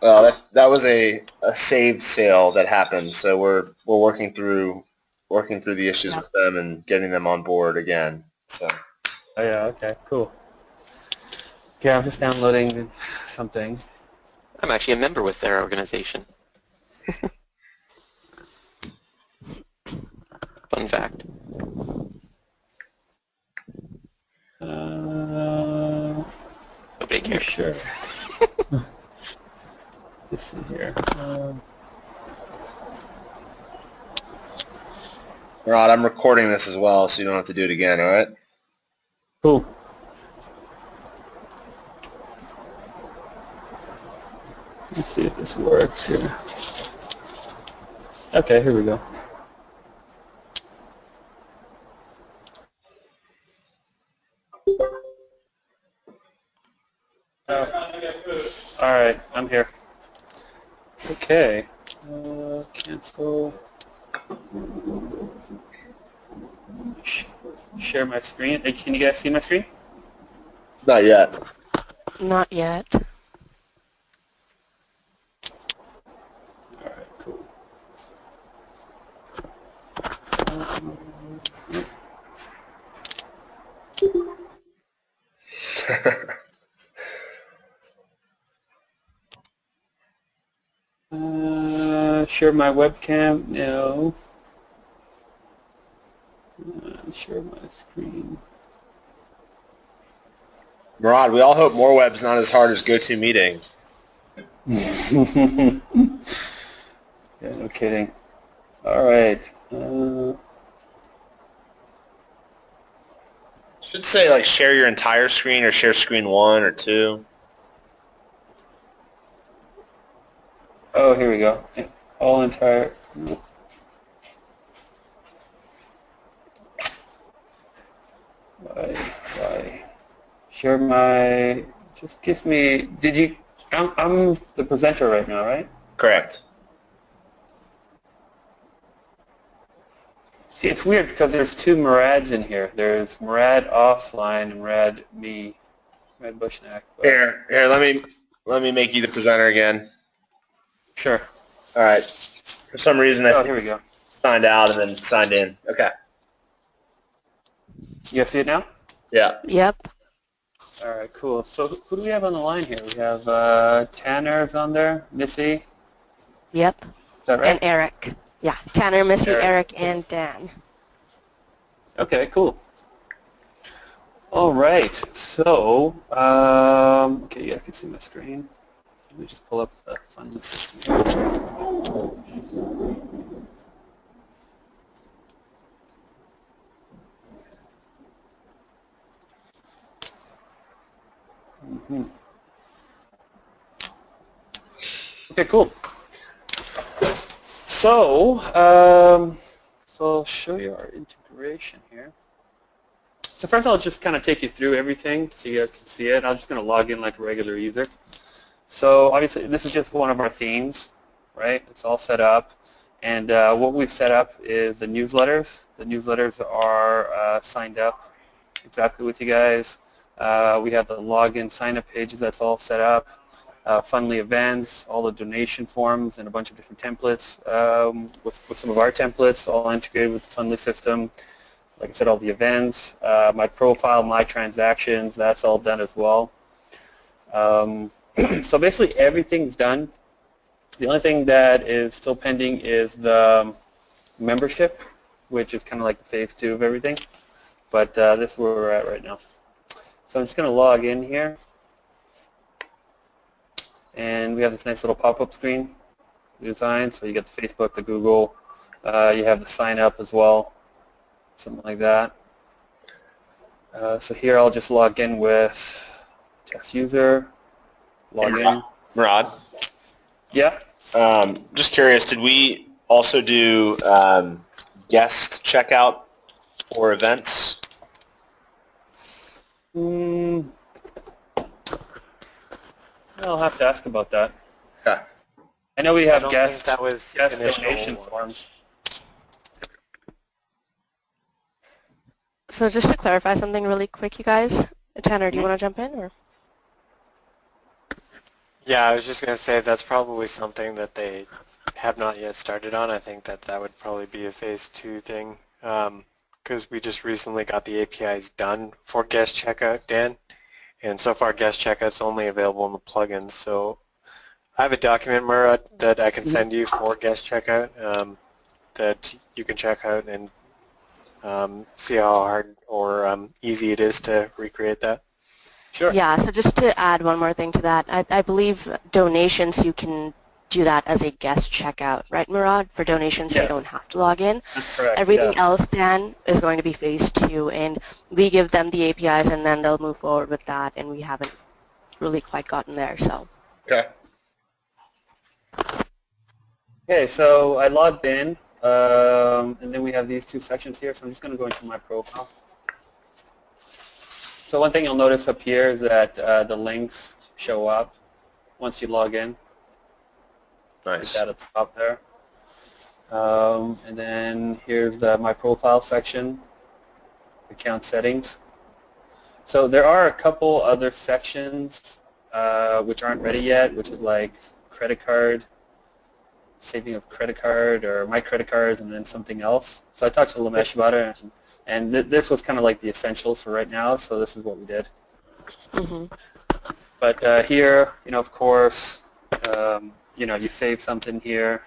Well, that was a saved sale that happened, so we're working through the issues Yeah. with them and getting them on board again. So Oh yeah, okay, cool. Okay, I'm just downloading something. I'm actually a member with their organization. Fun fact. Nobody cares. Sure. Let's see here. Rod, I'm recording this as well, so you don't have to do it again. All right? Cool. Let's see if this works here. Okay, here we go. All right, I'm here. Okay. Cancel. Share my screen. Hey, can you guys see my screen? Not yet. Not yet. All right, cool. Share my webcam. No. Share my screen. Rod, we all hope MoreWeb's not as hard as GoToMeeting. Yeah, no kidding. All right. Should say like share your entire screen or share screen 1 or 2. Oh, here we go. All entire. Why? Share my. Just gives me. Did you? I'm the presenter right now, right? Correct. See, it's weird because there's two Murads in here. There's Murad offline and Murad me, Murad Bushnak. Here, let me make you the presenter again. Sure. All right. For some reason, I Here we go. signed out and then signed in. Okay. You guys see it now? Yeah. Yep. All right, cool. So who do we have on the line here? We have Tanner's on there, Missy. Yep. Is that right? And Eric. Yeah. Tanner, Missy, Eric. Eric, and Dan. Okay, cool. All right. So, okay, you guys can see my screen. Let me just pull up the fun system here. Okay, cool. So, so I'll show you our integration here. So first I'll just kind of take you through everything so you guys can see it. I'm just going to log in like a regular user. So obviously this is just one of our themes, right? It's all set up. And what we've set up is the newsletters. The newsletters are signed up exactly with you guys. We have the login sign-up pages that's all set up. Fundly events, all the donation forms, and a bunch of different templates with some of our templates, all integrated with the Fundly system. Like I said, all the events, my profile, my transactions, that's all done as well. So basically everything's done. The only thing that is still pending is the membership, which is kind of like the phase 2 of everything. But this is where we're at right now. So I'm just going to log in here. And we have this nice little pop-up screen design. So you get the Facebook, the Google. You have the sign up as well, something like that. So here I'll just log in with test user, log in. Rod? Yeah. Just curious, did we also do guest checkout for events? I'll have to ask about that. Yeah. I know we have I don't guest think that was donation initial. forms. So just to clarify something really quick, you guys. Tanner, do you want to jump in? Or? Yeah, I was just going to say that's probably something that they have not yet started on. I think that that would probably be a phase 2 thing because we just recently got the APIs done for guest checkout, Dan, and so far guest checkout's only available in the plugins. So I have a document, Murat, that I can send you for guest checkout that you can check out and see how hard or easy it is to recreate that. Sure. Yeah, so just to add one more thing to that, I believe donations you can do that as a guest checkout, right, Murad? For donations, you Yes. don't have to log in. That's correct. Everything yeah. else, Dan, is going to be phase 2, and we give them the APIs, and then they'll move forward with that, and we haven't really quite gotten there, so. Okay. Okay, so I logged in, and then we have these two sections here, so I'm just going to go into my profile. So one thing you'll notice up here is that the links show up once you log in. Nice. That at the top there. And then here's my profile section, account settings. So there are a couple other sections which aren't ready yet, which is like credit card, saving of credit card, or my credit cards, and then something else. So I talked to Lamesh about it, and this was kind of like the essentials for right now, so this is what we did. Mm-hmm. But here, of course, you save something here.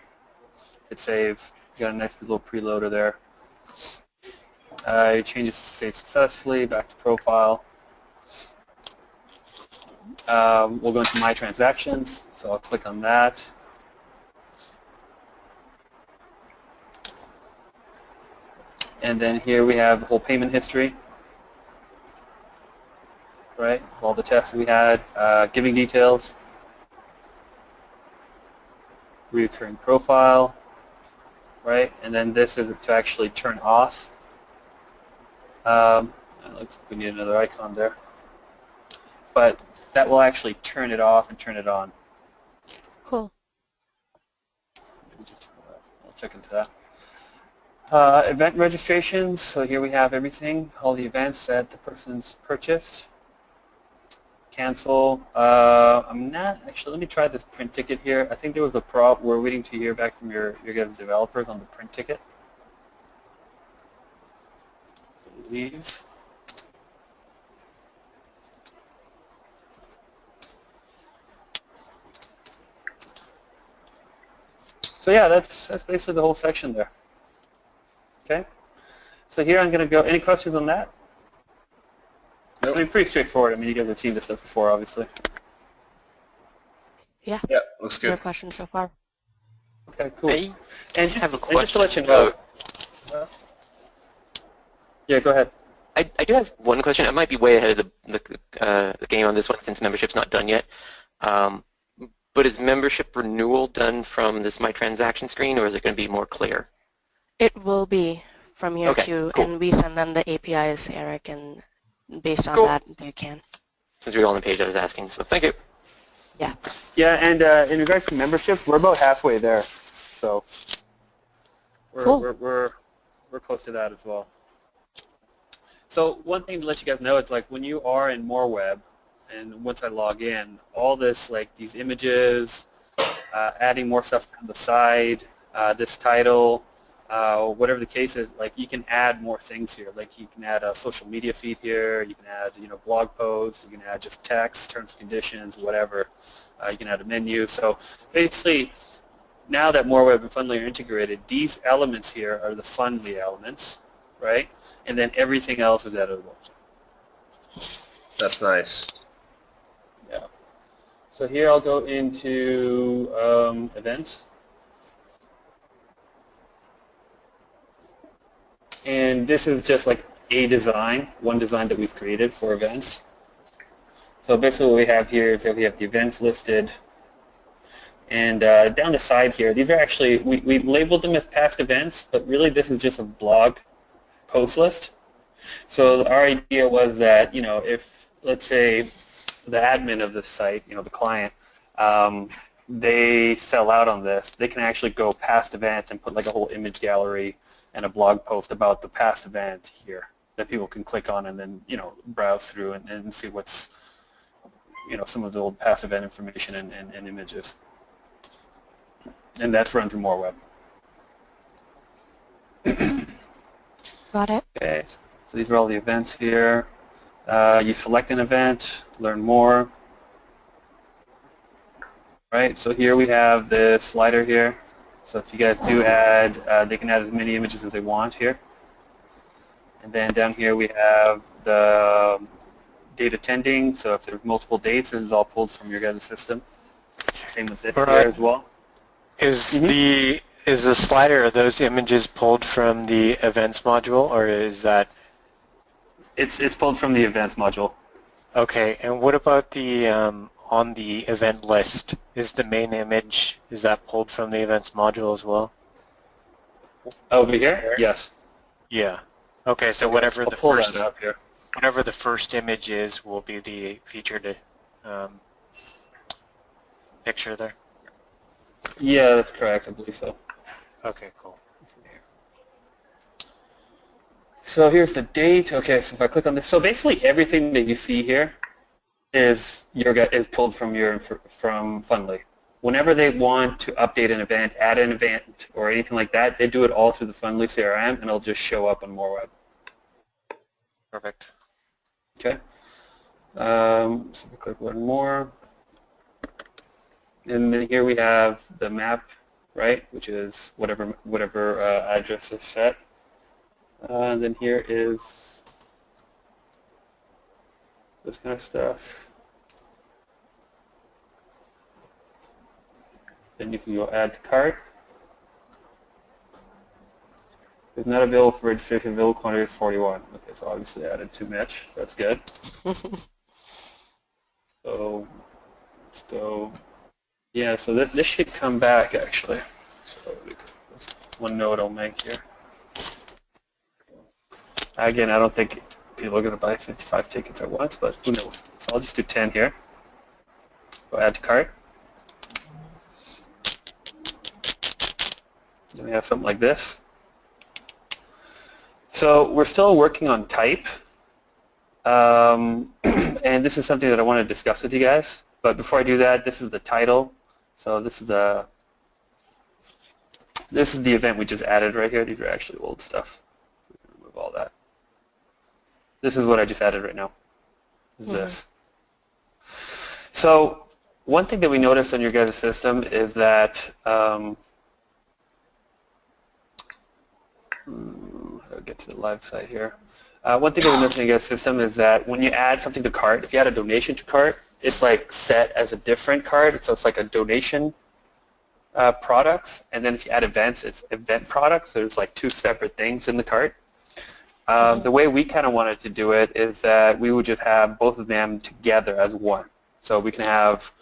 Hit save. You got a nice little preloader there. It changes to save successfully. Back to profile. We'll go into my transactions, so I'll click on that. And then here we have the whole payment history, right? All the tests we had, giving details, reoccurring profile, right? And then this is to actually turn off. Looks like we need another icon there. But that will actually turn it off and turn it on. Cool. Maybe just turn it off. I'll check into that. Event registrations, so here we have everything, all the events that the person's purchased. Cancel. I'm not, actually, let me try this print ticket here. I think there was a problem. We're waiting to hear back from your guys' developers on the print ticket. I believe. So yeah, that's basically the whole section there. Okay, so here I'm going to go. Any questions on that? Nope. I mean, pretty straightforward. I mean, you guys have seen this stuff before, obviously. Yeah. Yeah, looks No good. questions so far. Okay, cool. I And have a just to let you question know. about- Yeah, go ahead. I do have one question. I might be way ahead of the game on this one since membership's not done yet. But is membership renewal done from this My Transaction screen, or is it going to be more clear? It will be from here Okay, too, cool. and we send them the APIs, Eric, and based on Cool. that, they can. Since we're on the page I was asking, so thank you. Yeah. Yeah, and in regards to membership, we're about halfway there, so Cool. we're close to that as well. So one thing to let you guys know, it's like when you are in MoreWeb, and once I log in, all this like these images, adding more stuff on the side, this title, whatever the case is, like you can add more things here. Like you can add a social media feed here. You can add blog posts. You can add just text, terms and conditions, whatever. You can add a menu. So basically, now that MoreWeb and Fundly are integrated, these elements here are the Fundly elements, right? And then everything else is editable. That's nice. Yeah. So here I'll go into events. And this is just like a design, one design that we've created for events. So basically what we have here is that we have the events listed. And down the side here, these are actually, we labeled them as past events, but really this is just a blog post list. So our idea was that, if, let's say, the admin of this site, the client, they sell out on this, they can actually go past events and put like a whole image gallery and a blog post about the past event here that people can click on and then browse through and see some of the old past event information and images. And that's run through MoreWeb. Got it. Okay, so these are all the events here. You select an event, learn more. Right, so here we have the slider here. So if you guys do add, they can add as many images as they want here. And then down here we have the date attending. So if there's multiple dates, this is all pulled from your guys' system. Same with this here as well. Is the slider, are those images pulled from the events module, or is that? It's pulled from the events module. Okay, and what about the on the event list? Is the main image, is that pulled from the events module as well? Over here? Yes. Yeah. Okay, so whatever I'll the pull first that up here. whatever the first image is will be the featured picture there. Yeah, that's correct. I believe so. Okay, cool. So here's the date. Okay, so if I click on this, so basically everything that you see here is pulled from from Fundly. Whenever they want to update an event, add an event, or anything like that, they do it all through the Fundly CRM, and it'll just show up on MoreWeb. Perfect. Okay. So we click Learn More, and then here we have the map, right, which is whatever address is set. And then here is this kind of stuff. Then you can go add to cart. It's not available for registration. Available quantity is 41. Okay, so obviously I added too much. That's good. So let's go. Yeah, so this should come back actually. So that's one note I'll make here. Again, I don't think people are going to buy 55 tickets at once, but who knows? So I'll just do 10 here. Go add to cart. Then we have something like this. So we're still working on type. And this is something that I want to discuss with you guys. But before I do that, this is the title. So this is the event we just added right here. These are actually old stuff. So we can remove all that. This is what I just added right now. This is this. So one thing that we noticed on your guys' system is that how do I get to the live site here? One thing that we noticed in your guys' system is that when you add something to cart, if you add a donation to cart, it's like set as a different cart. So it's like a donation product. And then if you add events, it's event products. So there's like two separate things in the cart. The way we kind of wanted to do it is that we would just have both of them together as one. So we can have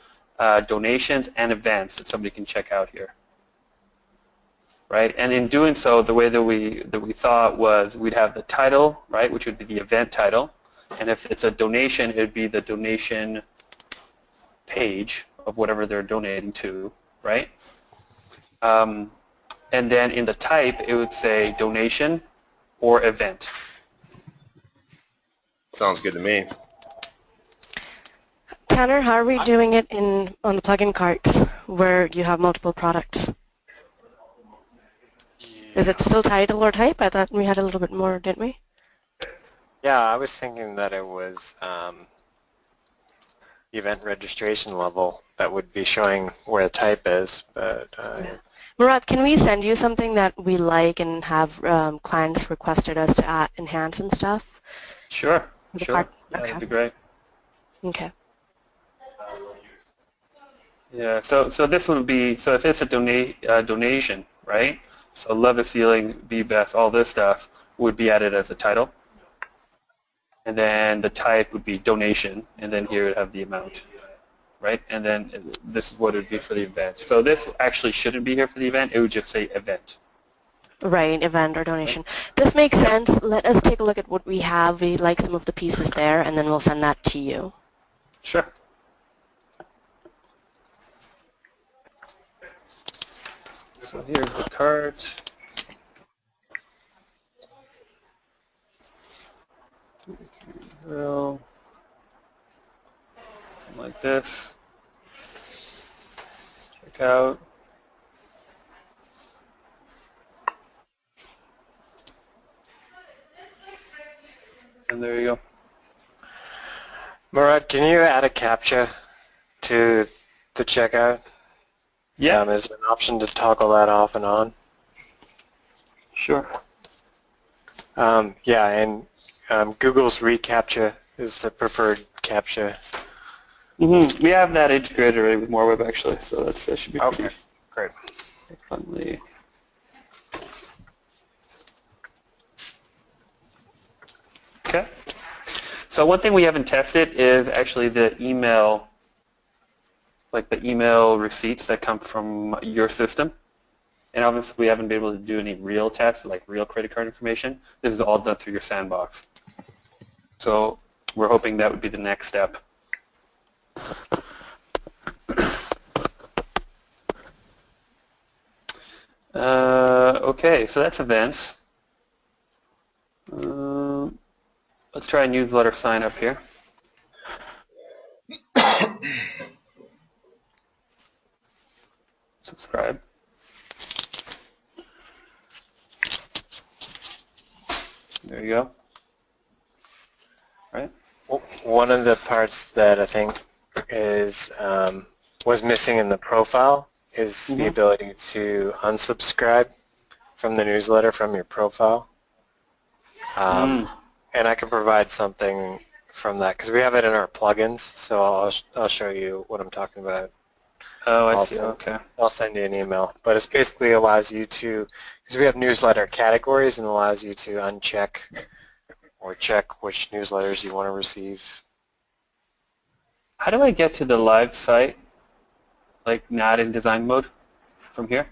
donations and events that somebody can check out here. Right? And in doing so, the way that we thought was we'd have the title, right, which would be the event title. And if it's a donation, it would be the donation page of whatever they're donating to, right? And then in the type, it would say donation or event. Sounds good to me. Tanner, how are we doing it on the plugin carts where you have multiple products? Is it still title or type? I thought we had a little bit more, didn't we? Yeah, I was thinking that it was event registration level that would be showing where the type is, but Murat, can we send you something that we like and have clients requested us to enhance and stuff? Sure, The sure. cart? Yeah, Okay. that'd be great. Okay. Yeah, so this would be, so if it's a donation, right? So love is feeling, be best, all this stuff would be added as a title. And then the type would be donation, and then here would have the amount, right? And then this is what it would be for the event. So this actually shouldn't be here for the event, it would just say event. Right, event or donation. This makes sense. Let us take a look at what we have. We like some of the pieces there, and then we'll send that to you. Sure. So here's the cart. Well, something like this. Check out. And there you go. Murad, can you add a CAPTCHA to the checkout? Yeah, Is there an option to toggle that off and on? sure. Yeah, and Google's reCAPTCHA is the preferred CAPTCHA. We have that integrated already with MoreWeb actually, so that should be Okay, pretty great. friendly. Okay. So one thing we haven't tested is actually the email, like the email receipts that come from your system. And obviously we haven't been able to do any real tests, like real credit card information. This is all done through your sandbox. So we're hoping that would be the next step. Okay, so that's events. Let's try a newsletter sign up here. Subscribe. There you go. Right. One of the parts that I think is was missing in the profile is the ability to unsubscribe from the newsletter from your profile. And I can provide something from that because we have it in our plugins. So I'll show you what I'm talking about. Oh, I see. Okay. I'll send you an email. But it basically allows you to, because we have newsletter categories, and allows you to uncheck or check which newsletters you want to receive. How do I get to the live site, like not in design mode, from here?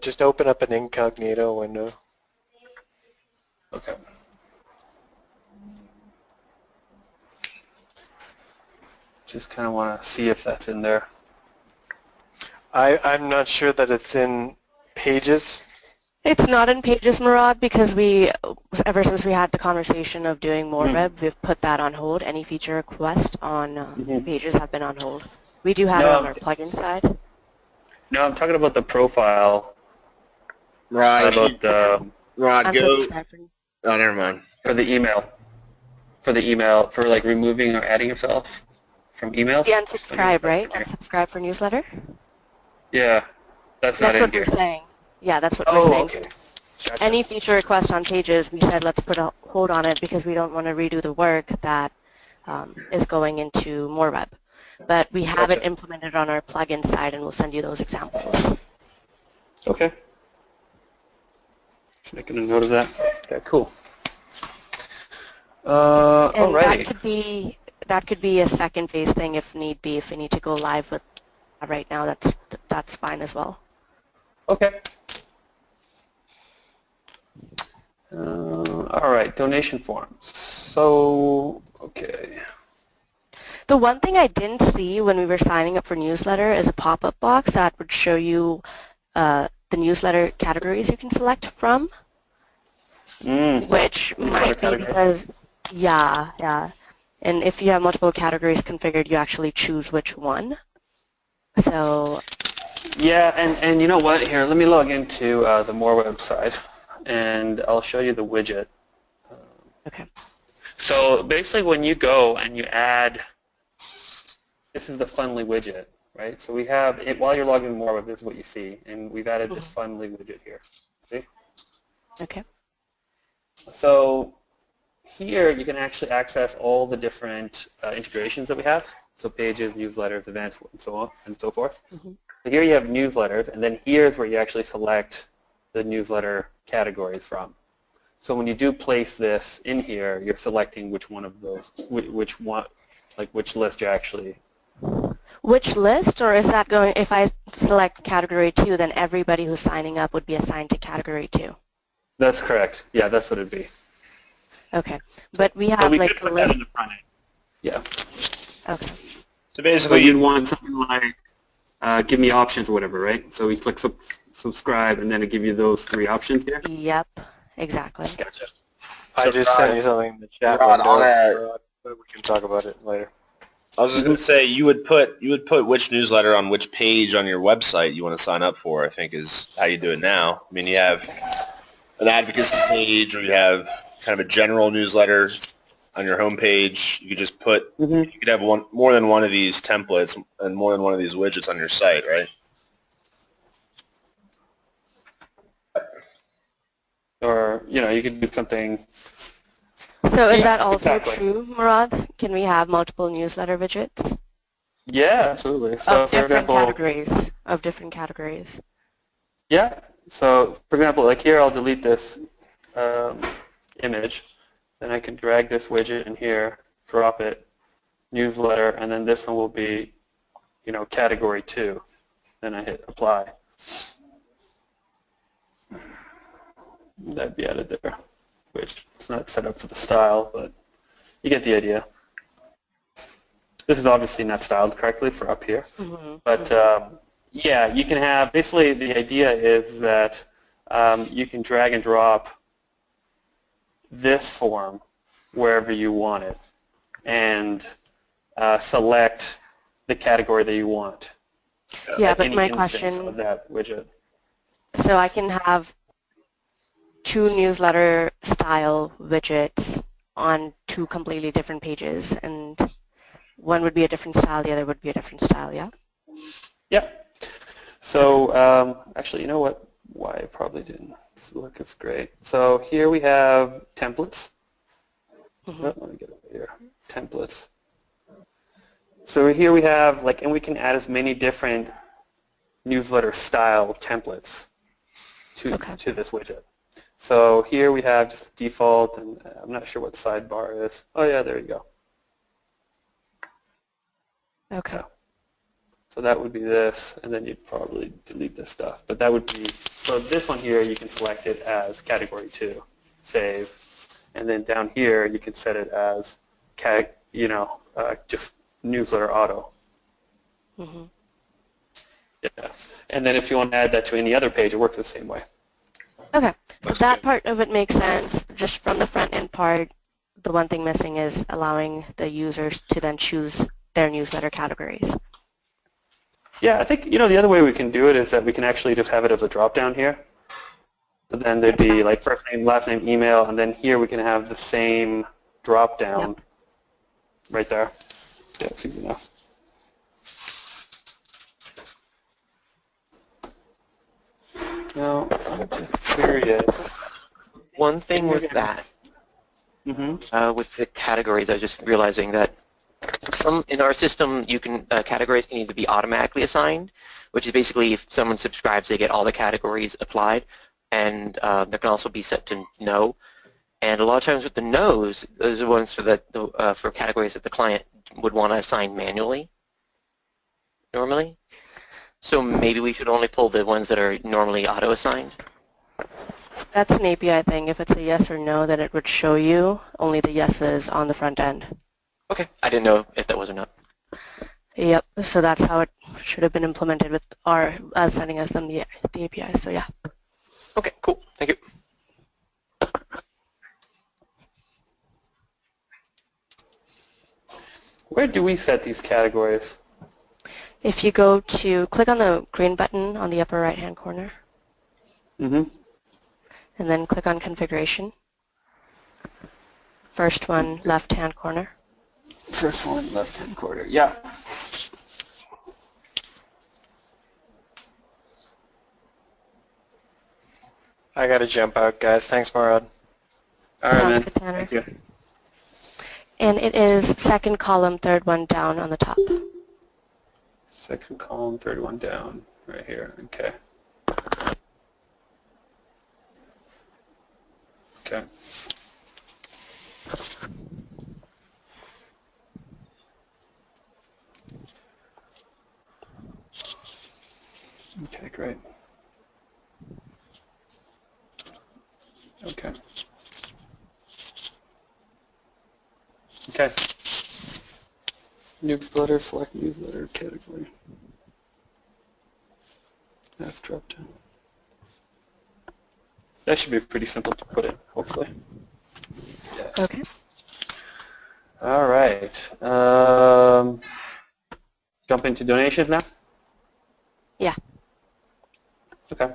Just open up an incognito window. Okay. Just kind of want to see if that's in there. I'm not sure that it's in Pages. It's not in Pages, Murad, because ever since we had the conversation of doing MoreWeb, we've put that on hold. Any feature requests on Pages have been on hold. We do have it on our plugin side. No, I'm talking about the profile. Rod, I'm go. subscribing. Oh, never mind. For the email. For like removing or adding yourself from email. The unsubscribe, right? Unsubscribe for newsletter? Yeah, that's not That's in what here. we're saying. Yeah, that's what we're saying. Okay. Gotcha. Any feature request on Pages, we said let's put a hold on it because we don't want to redo the work that is going into MoreWeb. But we have it implemented on our plugin side, and we'll send you those examples. Okay. Just making a note of that. Okay, cool. And Alrighty. that could be a second phase thing if need be. If we need to go live with right now, that's fine as well. Okay. All right, donation forms. So, okay. The one thing I didn't see when we were signing up for newsletter is a pop-up box that would show you the newsletter categories you can select from, which might be because, yeah. And if you have multiple categories configured, you actually choose which one. So. Yeah, and you know what? Here, let me log into the MoreWeb side, and I'll show you the widget. Okay. So basically, when you go and you add, this is the Fundly widget, right? So we have it while you're logging in MoreWeb. This is what you see, and we've added this Fundly widget here. See? Okay. So here you can actually access all the different integrations that we have. So pages, newsletters, events, and so on and so forth. So here you have newsletters, and then here's where you actually select the newsletter categories from. So when you do place this in here, you're selecting which one of those, which one, like which list you're actually. Which list, or is that going, if I select category 2, then everybody who's signing up would be assigned to category 2? That's correct. Yeah, that's what it'd be. Okay. But we have So we like could a put that list. in the front end. Yeah. Okay. So So basically, you'd want something like, give me options or whatever, right? So we click subscribe, and then it give you those 3 options here. Yep, exactly. Gotcha. I just sent you something in the chat Rod, window, on but we can talk about it later. I was just going to say you would put which newsletter on which page on your website you want to sign up for. I think is how you do it now. I mean, you have an advocacy page, or you have kind of a general newsletter on your homepage. You could just put you could have more than one of these templates and more than one of these widgets on your site, right? Or you could do something. So is Yeah, that also exactly. true, Murad? Can we have multiple newsletter widgets Yeah, absolutely. So of for different example, categories? Of different categories. yeah. So for example, like here, I'll delete this image. Then I can drag this widget in here, drop it, newsletter, and then this one will be, category 2. Then I hit apply. That'd be added there, which it's not set up for the style, but you get the idea. This is obviously not styled correctly for up here, but yeah, you can have, basically the idea is that you can drag and drop this form wherever you want it and select the category that you want. Yeah, at but any my instance question, of that widget. so I can have 2 newsletter style widgets on 2 completely different pages, and one would be a different style, the other would be a different style, yeah? Yeah. So actually, you know what? Why it probably didn't look as great. So here we have templates. Oh, let me get over here. Templates. So here we have, and we can add as many different newsletter style templates to this widget. So here we have just default, and I'm not sure what sidebar is. Oh yeah, there you go. Okay. Yeah. So that would be this, and then you'd probably delete this stuff. But that would be, so this one here, you can select it as category 2, save. And then down here, you can set it as, just newsletter auto. Yeah. And then if you want to add that to any other page, it works the same way. Okay, so that part of it makes sense. Just from the front end part, the one thing missing is allowing the users to then choose their newsletter categories. Yeah, I think, the other way we can do it is that we can actually just have it as a drop-down here. So then there'd be like first name, last name, email, and then here we can have the same drop-down right there. Yeah, it's easy enough. Now, I'm just curious. One thing with that, with the categories, I was just realizing that in our system, categories can either be automatically assigned, which is basically if someone subscribes, they get all the categories applied, and there can also be set to no. And a lot of times with the no's, those are ones for categories that the client would want to assign manually, normally. So maybe we should only pull the ones that are normally auto-assigned. That's an API thing. If it's a yes or no, then it would show you only the yeses on the front end. Okay, I didn't know if that was or not. Yep, so that's how it should have been implemented with sending us the API, so yeah. Okay, cool, thank you. Where do we set these categories? If you click on the green button on the upper right-hand corner, and then click on configuration. First one, left-hand corner. First one, left-hand corner. Yeah. I got to jump out, guys. Thanks, Murad. All right, Sounds man. good, Tanner. Thank you. And it is second column, third one down on the top. Second column, third one down, right here. Okay. Okay. Okay, great. Okay. Okay. Newsletter, select newsletter category. That's dropped down. That should be pretty simple to put in, hopefully. Yeah. Okay. All right. Jump into donations now? Yeah. Okay.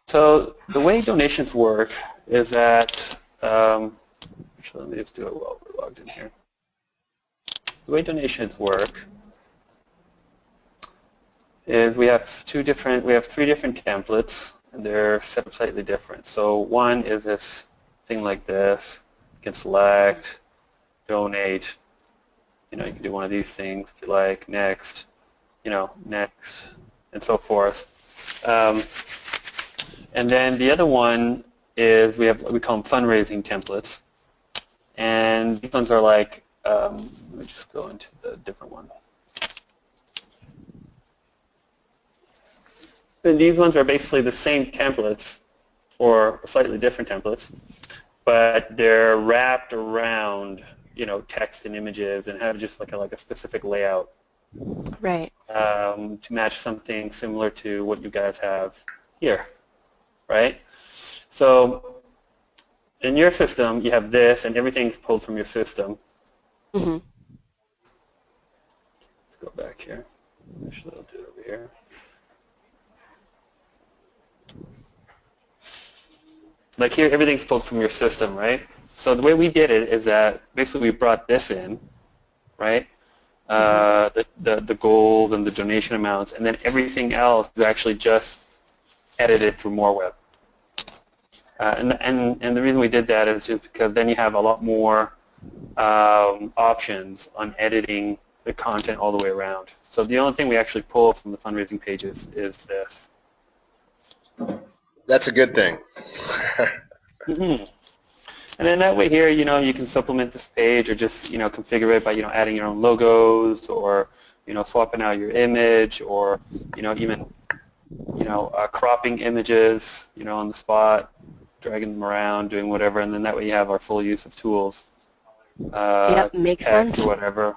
So the way donations work is that, actually let me just do it while we're logged in here. The way donations work is we have three different templates, and they're set up slightly different. So one is this thing like this. You can select, donate. You can do one of these things if you like. Next, next, and so forth. And then the other one is we call them fundraising templates, and these ones are like. Let me just go into the different one. And these ones are basically the same templates, or slightly different templates, but they're wrapped around, text and images, and have just like a specific layout. Right. To match something similar to what you guys have here, right? So in your system, you have this, and everything's pulled from your system. Mm-hmm. Let's go back here. Actually, I'll do it over here. Like here, everything's pulled from your system, right? So the way we did it is that basically we brought this in, right? The goals and the donation amounts, and then everything else is actually just edited through MoreWeb. And the reason we did that is just because then you have a lot more options on editing the content all the way around. So the only thing we actually pull from the fundraising pages is this. That's a good thing. Mm-hmm. And then that way here, you can supplement this page or just, configure it by, adding your own logos or, swapping out your image or, even, cropping images, on the spot, dragging them around, doing whatever, and then that way you have our full use of tools. Yep, makes text sense. or whatever,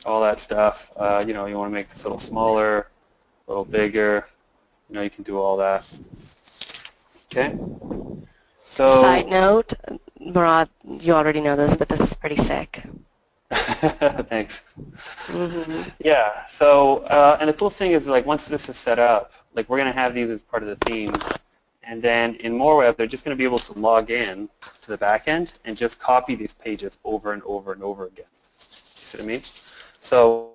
all that stuff. You want to make this a little smaller, a little bigger, you can do all that. Okay. So. Side note, Murad, you already know this, but this is pretty sick. Thanks. Mm-hmm. Yeah. So, and the cool thing is, like, once this is set up, like, we're going to have these as part of the theme, and then in MoreWeb, they're just going to be able to log in to the back end and just copy these pages over and over and over again. You see what I mean? So,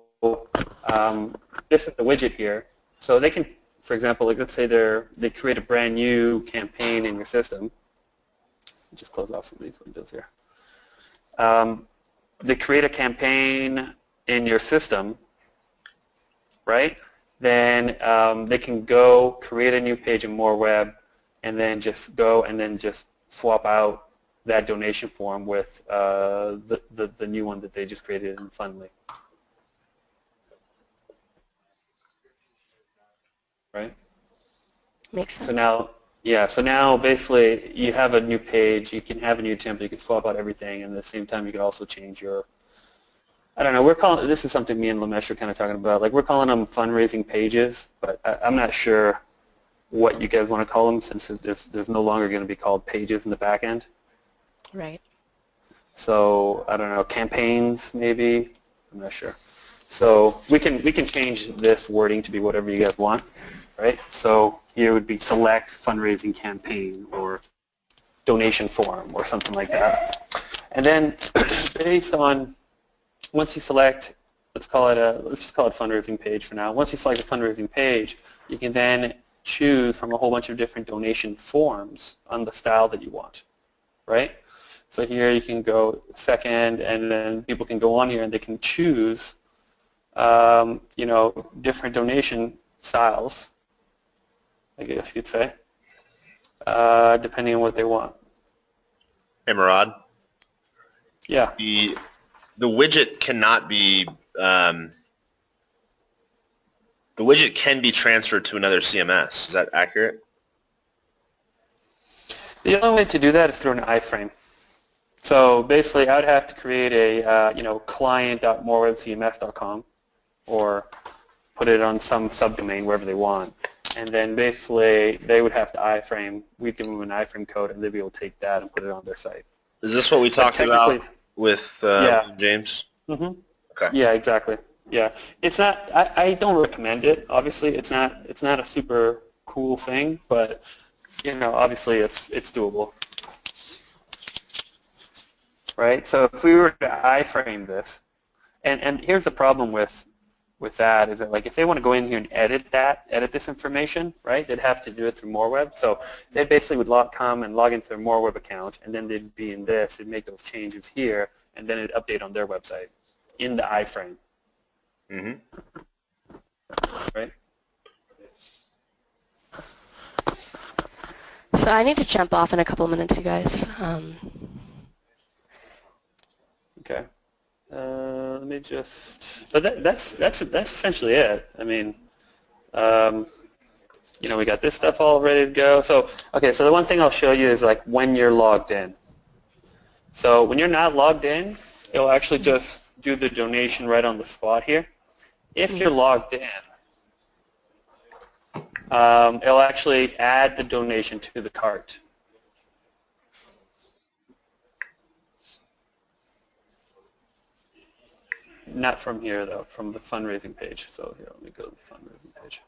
this is the widget here. So they can, for example, like, let's say they create a brand new campaign in your system. Just close off some of these windows here. They create a campaign in your system, right? Then they can go create a new page in MoreWeb, and then just go and then just swap out that donation form with the new one that they just created in Fundly. Right? Makes sense. So now, yeah, so now basically you have a new page, you can have a new template, you can swap out everything, and at the same time you can also change your, I don't know, this is something me and Lamesh are kind of talking about, like we're calling them fundraising pages, but I'm not sure what you guys want to call them since there's no longer going to be called pages in the back end. Right. So, I don't know, campaigns maybe, I'm not sure. So we can change this wording to be whatever you guys want. Right? So here would be select fundraising campaign or donation form or something like that. And then based on, once you select, let's just call it fundraising page for now. Once you select a fundraising page, you can then choose from a whole bunch of different donation forms on the style that you want. Right? So here you can go second, and then people can go on here and they can choose, different donation styles, I guess you'd say, depending on what they want. Hey, Murad. Yeah. The widget cannot be the widget can be transferred to another CMS. Is that accurate? The only way to do that is through an iframe. So basically, I would have to create a client.morewebcms.com or put it on some subdomain wherever they want. And then basically, they would have to iframe. We'd give them an iframe code, and they'd be able to take that and put it on their site. Is this what we talked about? with Yeah. James? hmm Okay. Yeah, exactly. Yeah, it's not. I don't recommend it. Obviously, it's not a super cool thing, but obviously it's doable, right? So if we were to iframe this, and here's the problem with that is that, like, if they want to go in here and edit this information, right, they'd have to do it through MoreWeb. So they basically would come and log into their MoreWeb account, and then they'd be in this and make those changes here, and then it'd update on their website in the iframe, Mm-hmm. right? So I need to jump off in a couple of minutes, you guys. Okay. Let me just. But that's essentially it. I mean, we got this stuff all ready to go. So okay. So the one thing I'll show you is like when you're logged in. So when you're not logged in, it'll actually just do the donation right on the spot here. If you're logged in, it'll actually add the donation to the cart. Not from here, though, from the fundraising page. So here, let me go to the fundraising page.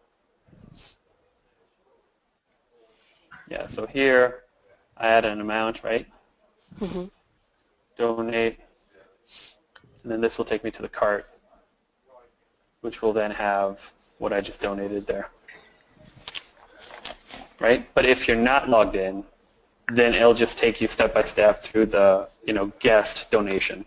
Yeah, so here, I add an amount, right? Mm-hmm. Donate. And then this will take me to the cart, which will then have what I just donated there. Right? But if you're not logged in, then it'll just take you step by step through the, guest donation.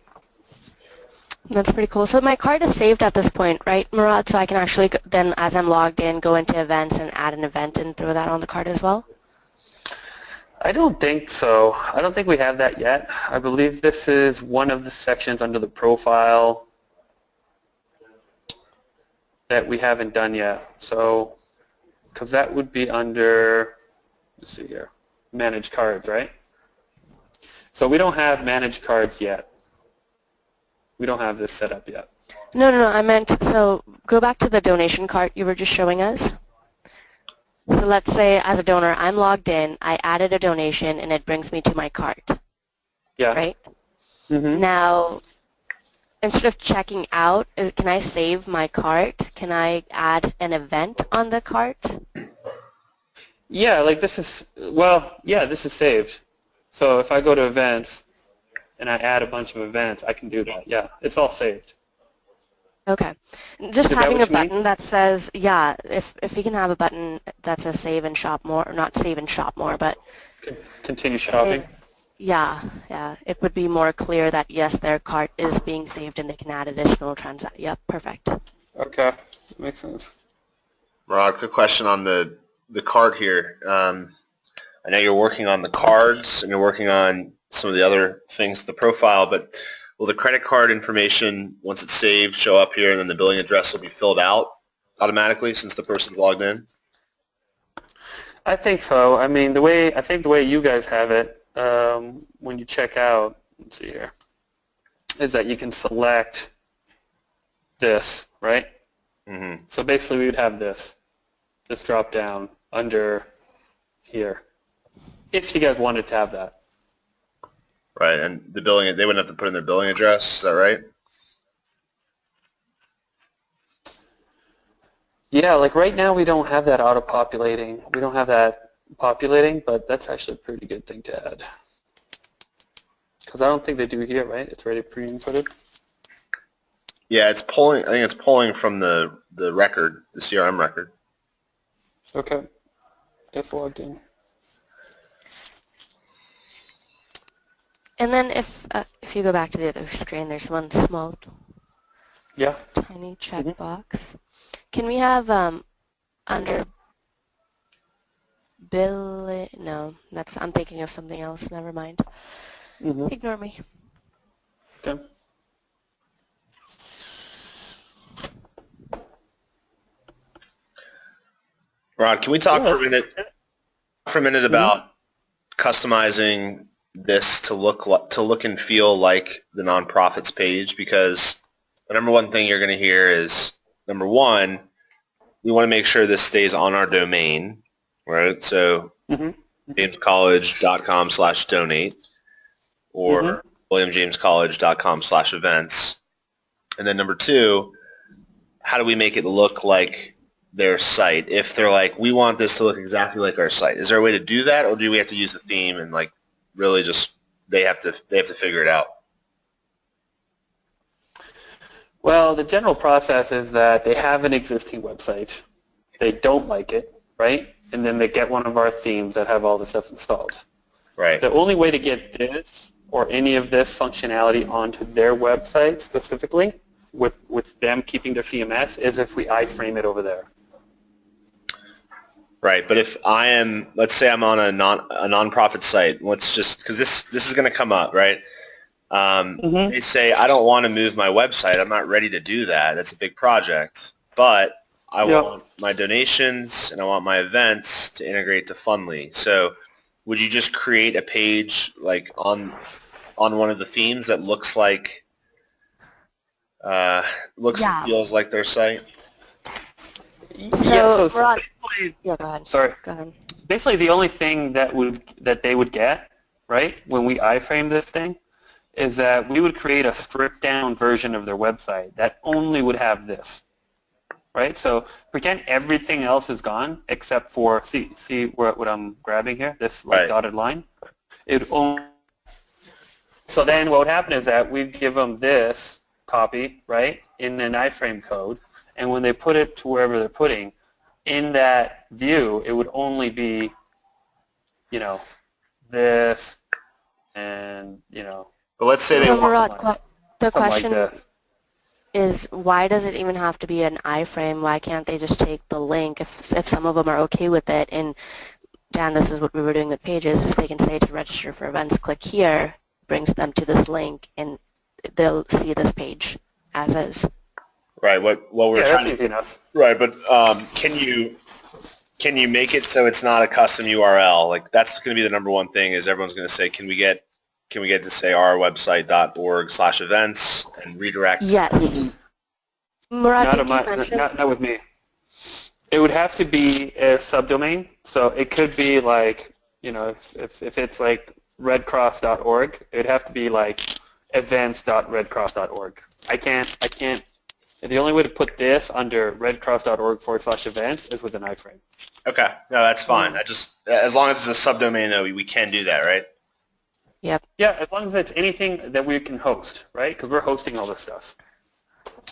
That's pretty cool. So my card is saved at this point, right, Murad? So I can actually then, as I'm logged in, go into events and add an event and throw that on the card as well? I don't think so. I don't think we have that yet. I believe this is one of the sections under the profile that we haven't done yet. So, because that would be under, let's see here, manage cards, right? So we don't have manage cards yet. We don't have this set up yet. No, I meant, so go back to the donation cart you were just showing us. So let's say as a donor, I'm logged in, I added a donation, and it brings me to my cart, Yeah. right? Mm-hmm. Now, instead of checking out, can I save my cart? Can I add an event on the cart? Yeah, like this is, well, yeah, this is saved. So if I go to events and I add a bunch of events, I can do that. Yeah, it's all saved. Okay. Just Is that having what a you mean? button that says, yeah, if we can have a button that says save and shop more, or not save and shop more, but Continue shopping. yeah, it would be more clear that yes, their cart is being saved and they can add additional transactions. Yep, perfect. Okay, that makes sense. Rod, quick question on the card here. I know you're working on the cards and you're working on some of the other things with the profile, but will the credit card information, once it's saved, show up here and then the billing address will be filled out automatically since the person's logged in? I think so. I mean, I think the way you guys have it, when you check out, let's see here, is that you can select this, right? Mm-hmm. So basically we would have this drop down under here, if you guys wanted to have that. Right, and the billing, they wouldn't have to put in their billing address, is that right? Yeah, like right now we don't have that auto-populating. We don't have that populating, but that's actually a pretty good thing to add. Because I don't think they do here, right? It's already pre-inputted. Yeah, it's pulling, I think it's pulling from the record, the CRM record. Okay. If logged in. And then if you go back to the other screen, there's one small, Yeah. tiny checkbox. Can we have under bill? No, I'm thinking of something else. Never mind. Mm-hmm. Ignore me. Okay. Rod, can we talk for a minute about customizing this to look and feel like the nonprofits page? Because the number one thing you're going to hear is, number one, we want to make sure this stays on our domain, right? So jamescollege.com/donate, or williamjamescollege.com/events. And then number 2, how do we make it look like their site? If they're like, we want this to look exactly like our site, is there a way to do that, or do we have to use the theme and like really just they have to figure it out? Well, the general process is that they have an existing website, they don't like it, right? And then they get one of our themes that have all the stuff installed. Right. The only way to get this or any of this functionality onto their website specifically, with them keeping their CMS, is if we iframe it over there. Right, but if I am, let's say I'm on a nonprofit site, let's just, because this is going to come up, right? They say, I don't want to move my website. I'm not ready to do that. That's a big project. But I want my donations and I want my events to integrate to Fundly. So would you just create a page like on one of the themes that looks like, and feels like their site? So, so Rod, basically, yeah, go ahead. sorry. Go ahead. Basically, the only thing that they would get, right, when we iframe this thing, is that we would create a stripped down version of their website that only would have this, right? So pretend everything else is gone except for, see what I'm grabbing here, this like dotted line. So then what would happen is that we'd give them this copy, right, in an iframe code, and when they put it to wherever they're putting, in that view, it would only be, this and, But let's say they So, want, Murad, the something question like this. is, why does it even have to be an iframe? Why can't they just take the link? If some of them are okay with it, and Dan, this is what we were doing with pages, is they can say to register for events, click here, brings them to this link, and they'll see this page as is. right, what we're Yeah, trying that's easy enough. Right, but can you make it so it's not a custom URL? Like that's going to be the number one thing. Is everyone's going to say, can we get to say ourwebsite.org/events and redirect? Yes. Murad, did you mention? Not with me. It would have to be a subdomain. So it could be like, if it's like redcross.org, it would have to be like events.redcross.org. I can't. The only way to put this under redcross.org/events is with an iframe. Okay, no, that's fine. As long as it's a subdomain, though, we can do that, right? Yep. Yeah, as long as it's anything that we can host, right? Because we're hosting all this stuff.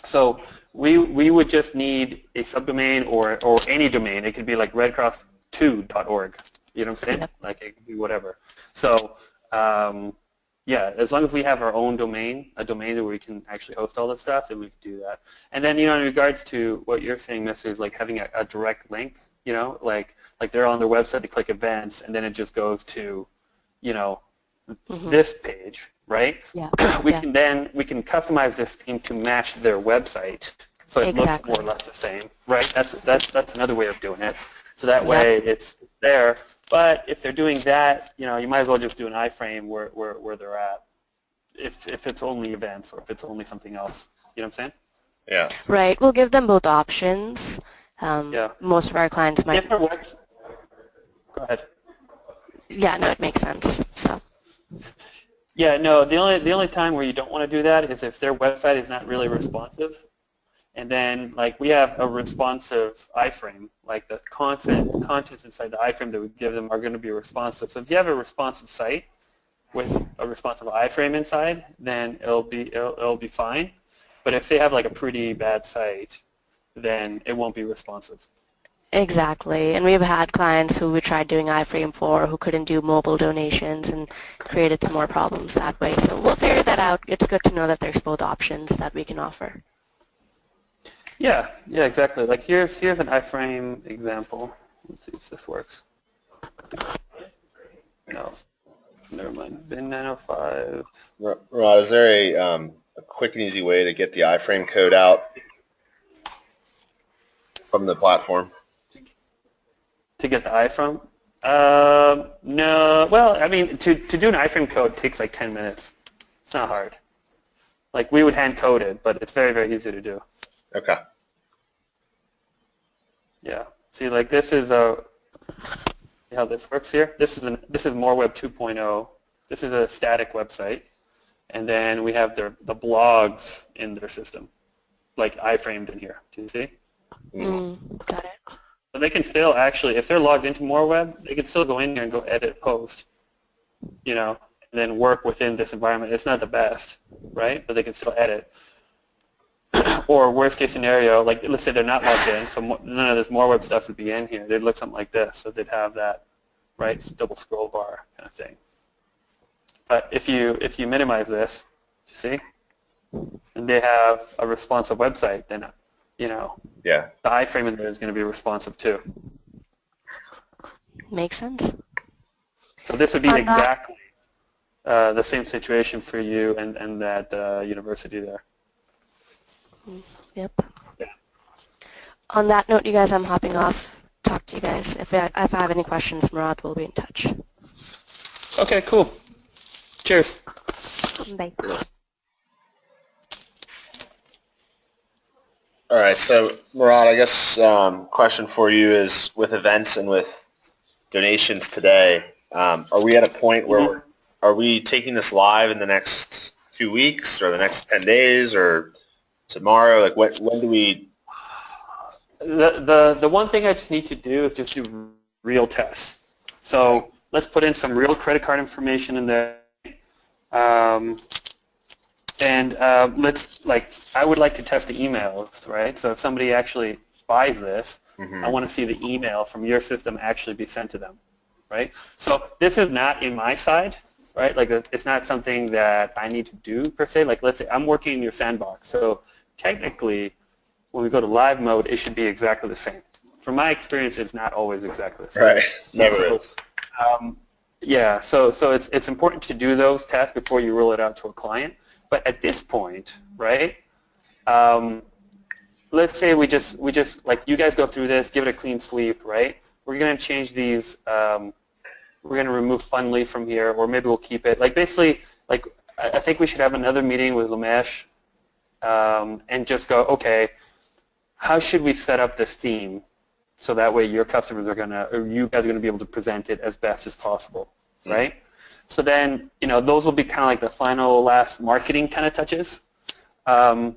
So we would just need a subdomain or any domain. It could be like redcross2.org. You know what I'm saying? Yep. Like it could be whatever. So yeah, as long as we have our own domain, a domain where we can actually host all this stuff, then we can do that. And then, in regards to what you're saying, Mister, is like having a direct link, like they're on their website, they click events, and then it just goes to, this page, right? Yeah. We can customize this theme to match their website, so it looks more or less the same, right? That's another way of doing it. So that way it's there. But if they're doing that, you might as well just do an iframe where they're at. If it's only events or if it's only something else, you know what I'm saying? Yeah. Right. We'll give them both options. Yeah. Most of our clients might. Go ahead. Yeah. No, it makes sense. So. Yeah. No. The only time where you don't want to do that is if their website is not really responsive. And then, like, we have a responsive iframe, like the contents inside the iframe that we give them are going to be responsive. So if you have a responsive site with a responsive iframe inside, then it'll be fine. But if they have like a pretty bad site, then it won't be responsive. Exactly. And we've had clients who we tried doing iframe for who couldn't do mobile donations and created some more problems that way. So we'll figure that out. It's good to know that there's both options that we can offer. Yeah, exactly. Like here's an iframe example. Let's see if this works. No, never mind. Bin 905. Rod, is there a quick and easy way to get the iframe code out from the platform? To get the iframe? No. Well, I mean, to do an iframe code takes like 10 minutes. It's not hard. Like we would hand code it, but it's very, very easy to do. Okay. Yeah. See, like this is how this works here. This is MoreWeb 2.0. This is a static website, and then we have the blogs in their system, like iframed in here. Do you see? Got it. So they can still actually, if they're logged into MoreWeb, they can still go in here and go edit post, you know, and then work within this environment. It's not the best, right? But they can still edit. Or worst case scenario, like let's say they're not logged in, so none of this MoreWeb stuff would be in here. They'd look something like this. So they'd have that, right, double scroll bar kind of thing. But if you minimize this, you see, and they have a responsive website, then you know, Yeah. the iframe in there is going to be responsive too. Makes sense. So this would be On that- exactly the same situation for you and that university there. Yep. On that note, you guys, I'm hopping off. Talk to you guys. If I have any questions, Murad will be in touch. Okay, cool. Cheers. Bye. All right, so Murad, I guess question for you is with events and with donations today, are we at a point where are we taking this live in the next 2 weeks or the next 10 days or tomorrow? Like when do we? The one thing I just need to do is just do real tests. So let's put in some real credit card information in there. I would like to test the emails, right? So if somebody actually buys this, I want to see the email from your system actually be sent to them, right? So this is not in my side, right? Like it's not something that I need to do per se. Like let's say I'm working in your sandbox. So technically, when we go to live mode, it should be exactly the same. From my experience, it's not always exactly the same. Right, never So, is. Yeah, so it's important to do those tests before you roll it out to a client. But at this point, right? Let's say we just like you guys go through this, give it a clean sweep, right? We're going to change these. We're going to remove Fundly from here, or maybe we'll keep it. Like basically, like I think we should have another meeting with Lamesh and just go, okay, how should we set up this theme so that way your customers are going to, or you guys are going to be able to present it as best as possible, right? So then, you know, those will be kind of like the final last marketing kind of touches. And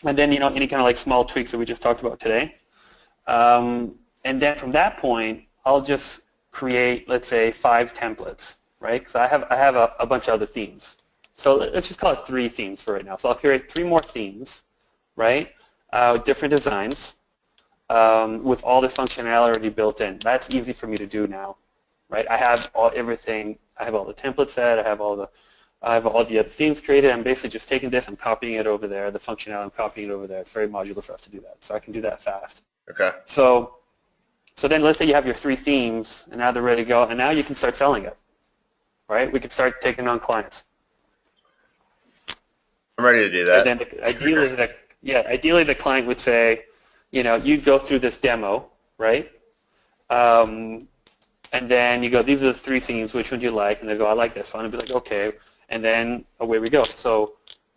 then, you know, any kind of like small tweaks that we just talked about today. And then from that point, I'll just create, let's say, 5 templates, right? Because I have a bunch of other themes. So let's just call it 3 themes for right now. So I'll create 3 more themes, right? Different designs with all this functionality built in. That's easy for me to do now, right? I have everything. I have all the templates set. I have all the other themes created. I'm basically just taking this and copying it over there. The functionality, I'm copying it over there. It's very modular for us to do that. So I can do that fast. Okay. So then let's say you have your 3 themes, and now they're ready to go, and now you can start selling it, right? We can start taking on clients. I'm ready to do that. And then ideally the client would say, you know, you'd go through this demo, right? And then you go, these are the 3 themes, which one do you like? And they go, I like this one. And be like, okay. And then away we go. So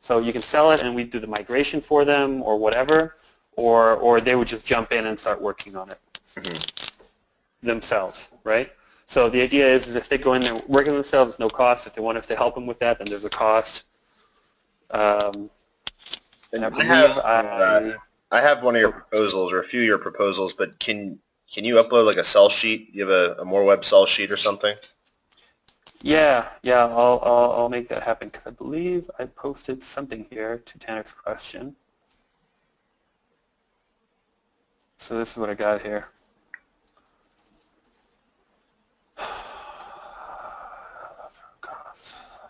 you can sell it and we do the migration for them or whatever, or they would just jump in and start working on it themselves, right? So the idea is if they go in there working themselves, no cost. If they want us to help them with that, then there's a cost. And I have one of your proposals or a few of your proposals, but can you upload like a sell sheet? You have a MoreWeb sell sheet or something? Yeah, I'll make that happen because I believe I posted something here to Tanner's question. So this is what I got here.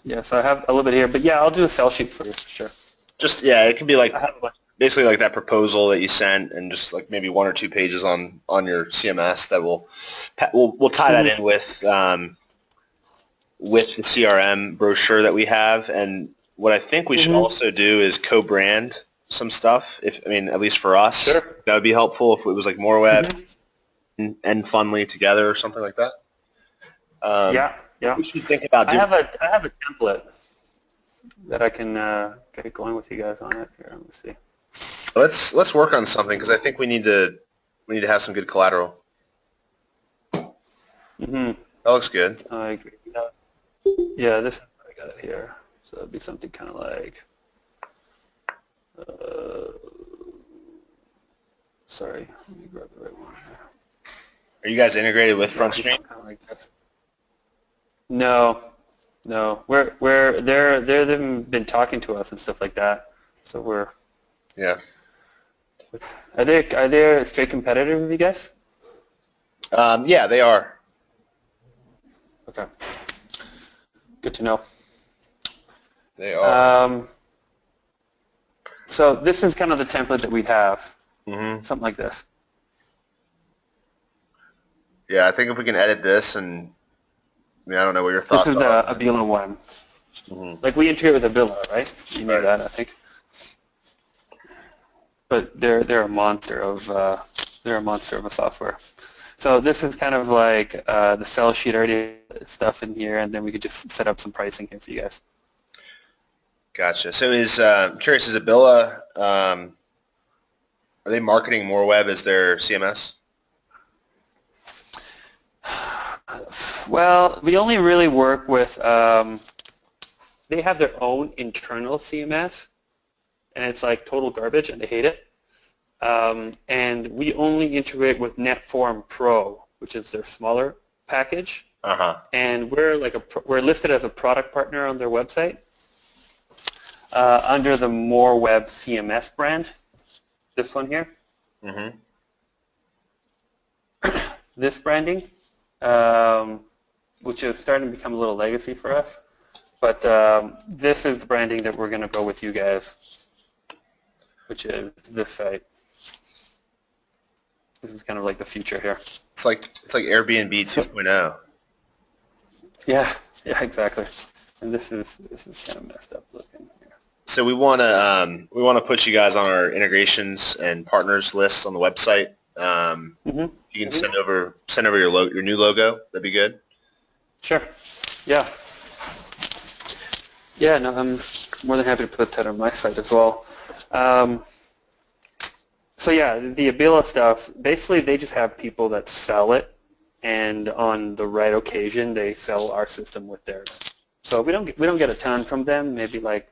Yeah, so I have a little bit here, but yeah, I'll do a sell sheet for you for sure. Just it could be like I have a bunch. basically like that proposal that you sent, and just like maybe 1 or 2 pages on your CMS that we'll tie that in with the CRM brochure that we have. And what I think we should also do is co-brand some stuff. At least for us, Sure. that would be helpful if it was like MoreWeb and Fundly together or something like that. Yeah. We should think about I doing. have a template that I can get going with you guys on it here. Let me see. Let's work on something because I think we need to have some good collateral. Mm-hmm. That looks good. I agree. Yeah, I got it here. So it'd be something kind of like, sorry, let me grab the right one here. Are you guys integrated with FrontStream? Kind of like this. No, no. They've been talking to us and stuff like that. So we're. Yeah. Are they straight competitive with you guys? Yeah, they are. Okay. Good to know. They are. So this is kind of the template that we'd have. Mm-hmm. Something like this. Yeah, I think if we can edit this, and I mean, I don't know what your thoughts This is are. the Abila one. Mm-hmm. Like we integrate with Abila, right? You know that, I think. But they're a monster of a software. So this is kind of like the sell sheet already stuff in here, and then we could just set up some pricing here for you guys. Gotcha. So I'm curious, is Abila, are they marketing MoreWeb as their CMS? Well, we only really work with, they have their own internal CMS, and it's like total garbage, and they hate it. And we only integrate with NetForm Pro, which is their smaller package. Uh-huh. And we're listed as a product partner on their website under the MoreWeb CMS brand. This one here. Mm-hmm. This branding, which is starting to become a little legacy for us. But this is the branding that we're going to go with you guys, which is this site. This is kind of like the future here. It's like Airbnb 2.0. Yeah, exactly. And this is kind of messed up looking here. So we want to put you guys on our integrations and partners list on the website. You can send over your new logo. That'd be good. Sure. Yeah. Yeah. No, I'm more than happy to put that on my site as well. So yeah, the Abila stuff. Basically, they just have people that sell it, and on the right occasion, they sell our system with theirs. So we don't get a ton from them. Maybe like,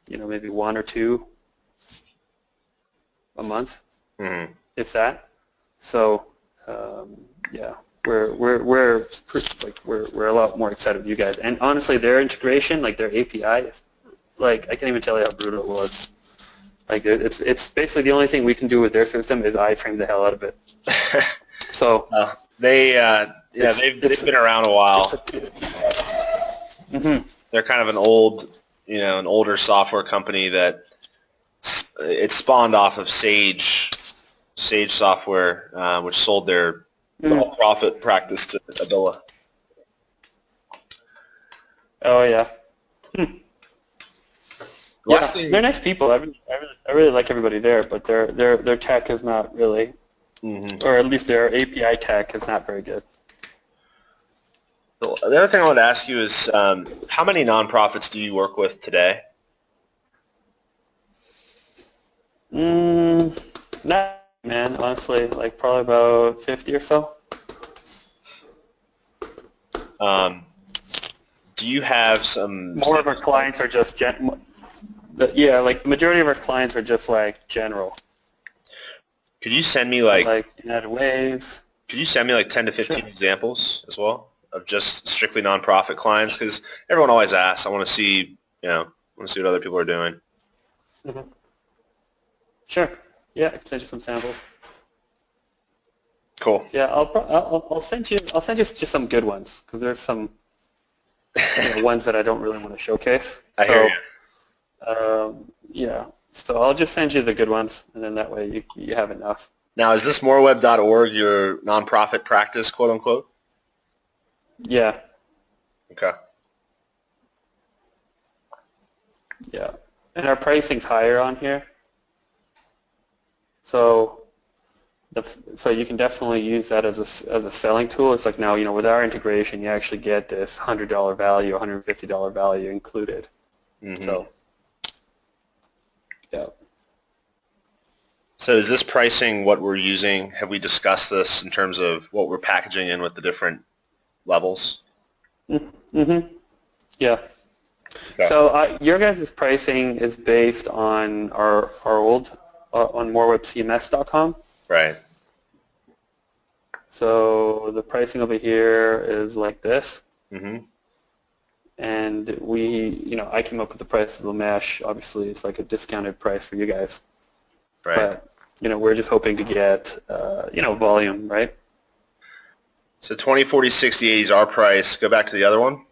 maybe one or two a month, if that. So yeah, we're a lot more excited with you guys. And honestly, their integration, like their API, like I can't even tell you how brutal it was. Like it's basically the only thing we can do with their system is iframe the hell out of it. So they've been around a while. They're kind of an older software company that it spawned off of Sage Software, which sold their all-profit practice to Abila. Oh yeah. Yeah, Last thing, they're nice people. I really like everybody there, but their tech is not really, or at least their API tech is not very good. the other thing I wanted to ask you is how many nonprofits do you work with today? Not man, honestly, like probably about 50 or so. Do you have some? More of our clients are just yeah, like the majority of our clients are just like general. Could you send me like United Ways. Could you send me like 10 to 15 examples as well of just strictly nonprofit clients? Because everyone always asks. I want to see, what other people are doing. Sure. Yeah, I can send you some samples. Cool. Yeah, I'll send you just some good ones because there's some ones that I don't really want to showcase. I hear you. Yeah, so I'll just send you the good ones, and then that way you have enough. Now, is this moreweb.org your nonprofit practice, quote unquote? Yeah. Okay. Yeah, and our pricing's higher on here, so you can definitely use that as a selling tool. It's like now with our integration, you actually get this $100 value, $150 value included. So. Yeah. So is this pricing what we're using? Have we discussed this in terms of what we're packaging in with the different levels? Yeah. Okay. So your guys' pricing is based on our old on morewebcms.com. Right. So the pricing over here is like this, Mm-hmm. and I came up with the price of the mesh. Obviously, it's like a discounted price for you guys, Right. but we're just hoping to get volume, right? So 20, 40, 60, 80 is our price. Go back to the other one.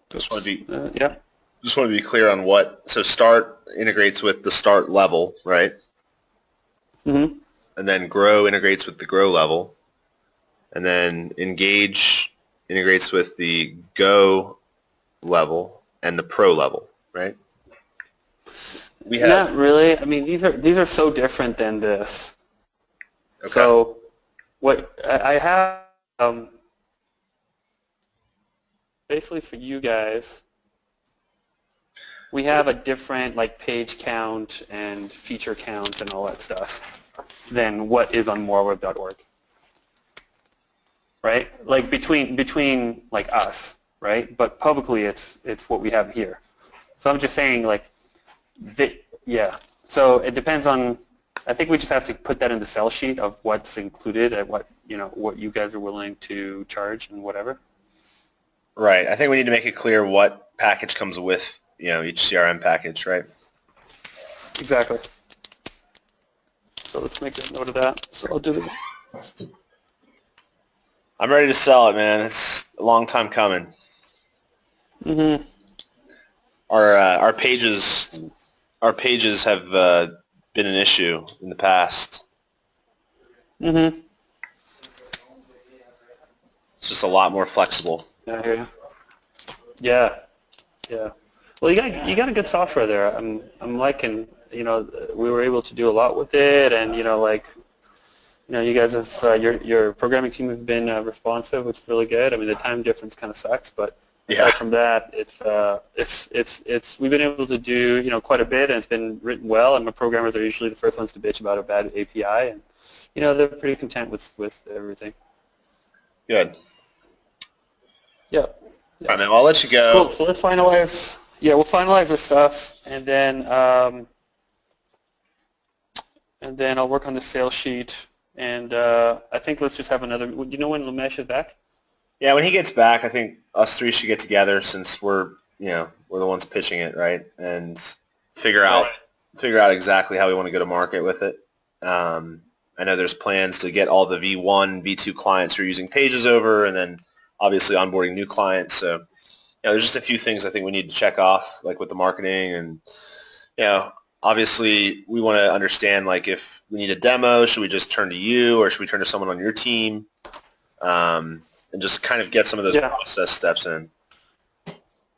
Just want to be Yeah. clear on what. So start integrates with the start level, right? Mm-hmm. And then grow integrates with the grow level. And then engage integrates with the go level and the pro level, right? We have Not really. I mean, these are so different than this. okay. So what I have basically for you guys, we have a different like page count and feature count and all that stuff than what is on moreweb.org. Right? Like between like us, right? But publicly it's what we have here. So I'm just saying like yeah. So it depends on, I think we just have to put that in the sell sheet of what's included and what you guys are willing to charge and whatever. Right. I think we need to make it clear what package comes with, each CRM package, right? Exactly. So let's make a note of that. So I'll do the I'm ready to sell it, man. It's a long time coming. Mm-hmm. Our pages have been an issue in the past. Mm-hmm. It's just a lot more flexible. Yeah, I hear you. Yeah. Yeah. Well, you got a good software there. I'm liking, we were able to do a lot with it, and you guys have your programming team has been responsive, which is really good. I mean, the time difference kind of sucks, but aside from that, it's we've been able to do quite a bit, and it's been written well. And my programmers are usually the first ones to bitch about a bad API, and they're pretty content with everything. Good. Yeah. All right, man. Well, I'll let you go. Cool. So let's finalize. Yeah, we'll finalize this stuff, and then I'll work on the sales sheet. And I think let's just have another. Do you know when Lamesh is back? Yeah, when he gets back, I think us three should get together since we're the ones pitching it, right? And figure out exactly how we want to go to market with it. I know there's plans to get all the V1, V2 clients who are using Pages over, and then obviously onboarding new clients. So, there's just a few things I think we need to check off, like with the marketing, and obviously we want to understand like if we need a demo, should we just turn to you or should we turn to someone on your team, and just kind of get some of those process steps in.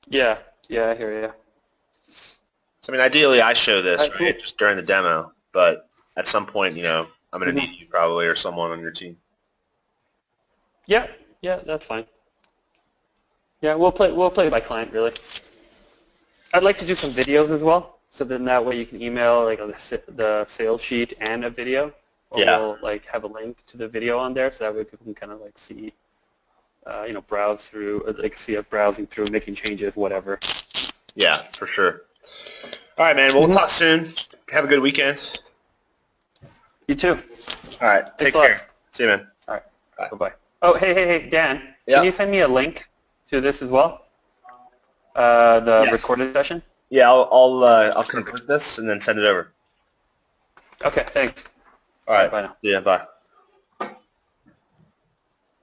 Yeah, I hear you. So I mean, ideally I show this Cool. right just during the demo, but at some point, I'm going to need you probably or someone on your team. Yeah, that's fine. Yeah, we'll play by client really. I'd like to do some videos as well, so then that way you can email like the sales sheet and a video. Or we'll like have a link to the video on there, so that way people can kind of like see, browse through, like see us browsing through, making changes, whatever. Yeah, for sure. All right, man. Well, we'll talk soon. Have a good weekend. You too. All right. Take care. See you, man. All right. Bye. Bye-bye. Oh, hey, Dan. Yeah. Can you send me a link to this as well? The Yes. recorded session? Yeah, I'll convert this and then send it over. Okay, thanks. All right. Bye now. Yeah, bye.